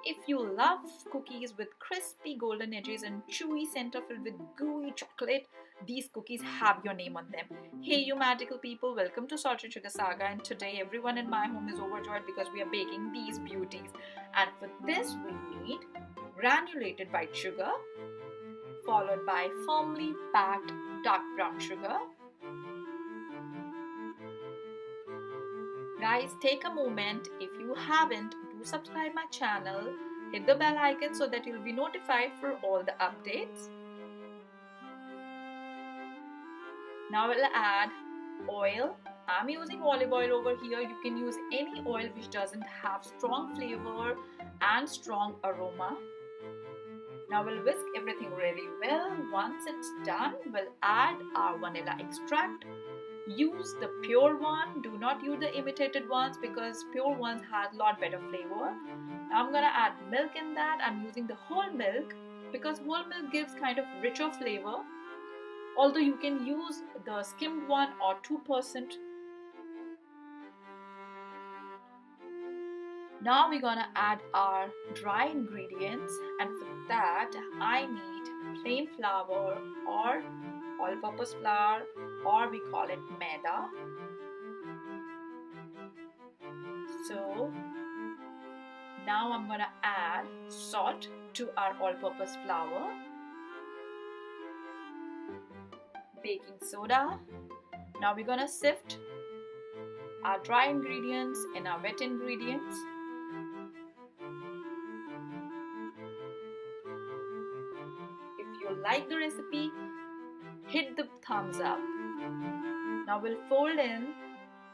If you love cookies with crispy golden edges and chewy center filled with gooey chocolate, these cookies have your name on them. Hey you magical people, welcome to Salted Sugar Saga, and today everyone in my home is overjoyed because we are baking these beauties. And for this we need granulated white sugar, followed by firmly packed dark brown sugar. Guys, take a moment. If you haven't, do subscribe my channel, hit the bell icon so that you'll be notified for all the updates. Now we'll add oil. I'm using olive oil over here. You can use any oil which doesn't have strong flavor and strong aroma. Now we'll whisk everything really well. Once it's done, we'll add our vanilla extract. Use the pure one, do not use the imitated ones because pure ones has a lot better flavor. I'm gonna add milk in that. I'm using the whole milk because whole milk gives kind of richer flavor, although you can use the skimmed one or 2%. Now we're gonna add our dry ingredients, and for that I need plain flour or all-purpose flour, or we call it maida. So now I'm gonna add salt to our all-purpose flour, baking soda. Now we're gonna sift our dry ingredients and our wet ingredients. If you like the recipe, hit the thumbs up. Now we'll fold in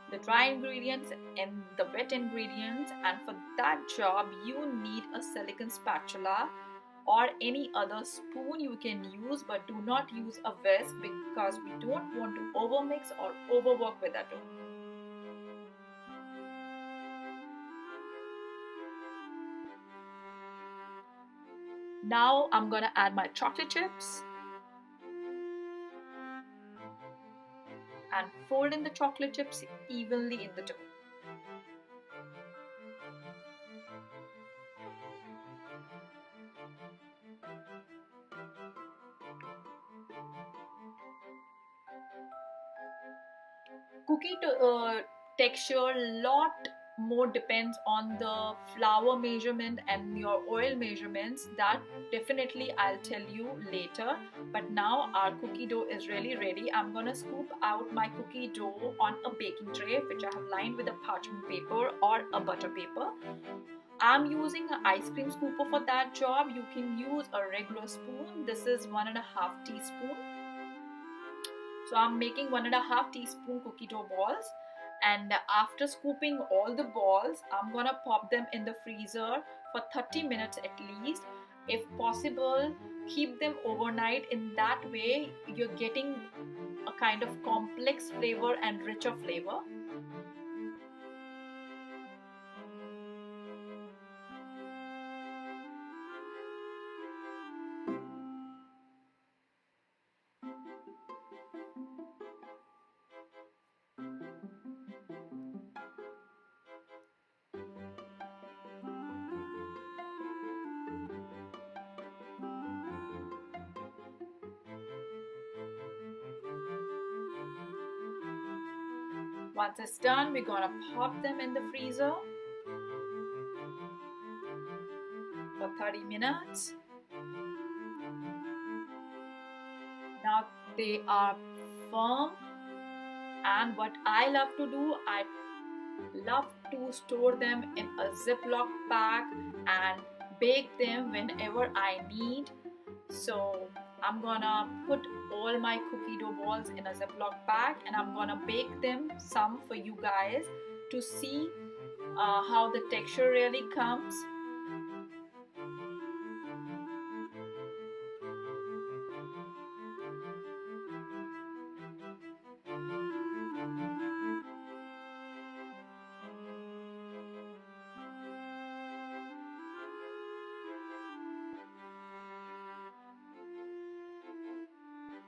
the dry ingredients and the wet ingredients, and for that job you need a silicone spatula or any other spoon you can use, but do not use a whisk because we don't want to overmix or overwork with that dough. Now I'm gonna add my chocolate chips and fold in the chocolate chips evenly in the dough. Cookie texture lot more depends on the flour measurement and your oil measurements. That definitely I'll tell you later, but now our cookie dough is really ready. I'm gonna scoop out my cookie dough on a baking tray which I have lined with a parchment paper or a butter paper. I'm using an ice cream scooper for that job. You can use a regular spoon. This is 1.5 teaspoon. So I'm making 1.5 teaspoon cookie dough balls, and after scooping all the balls, I'm gonna pop them in the freezer for 30 minutes at least. If possible, keep them overnight. In that way, you're getting a kind of complex flavor and richer flavor. Once it's done, we're gonna pop them in the freezer for 30 minutes. Now they are firm, and what I love to do, I love to store them in a Ziploc bag and bake them whenever I need. So I'm gonna put all my cookie dough balls in a Ziploc bag and I'm gonna bake them some for you guys to see how the texture really comes.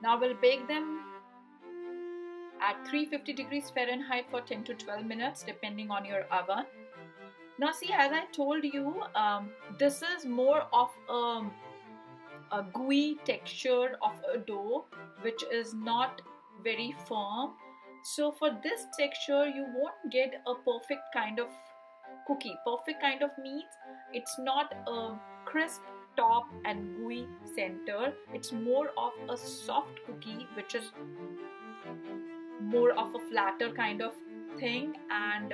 Now we'll bake them at 350 degrees Fahrenheit for 10 to 12 minutes depending on your oven. Now see, as I told you, this is more of a gooey texture of a dough, which is not very firm. So for this texture, you won't get a perfect kind of cookie. Perfect kind of means it's not a crisp top and gooey center. It's more of a soft cookie, which is more of a flatter kind of thing, and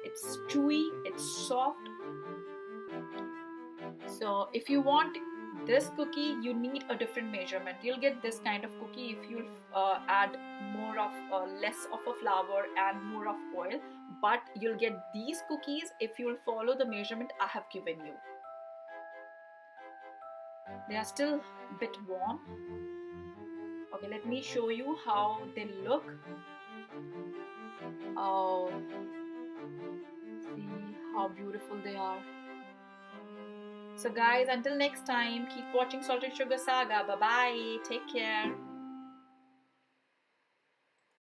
it's chewy, it's soft. So if you want this cookie, you need a different measurement. You'll get this kind of cookie if you add more of less of a flour and more of oil, but you'll get these cookies if you'll follow the measurement I have given you. They are still a bit warm. Okay, let me show you how they look. Oh, see how beautiful they are. So guys, until next time, keep watching Salted Sugar Saga. Bye bye. Take care.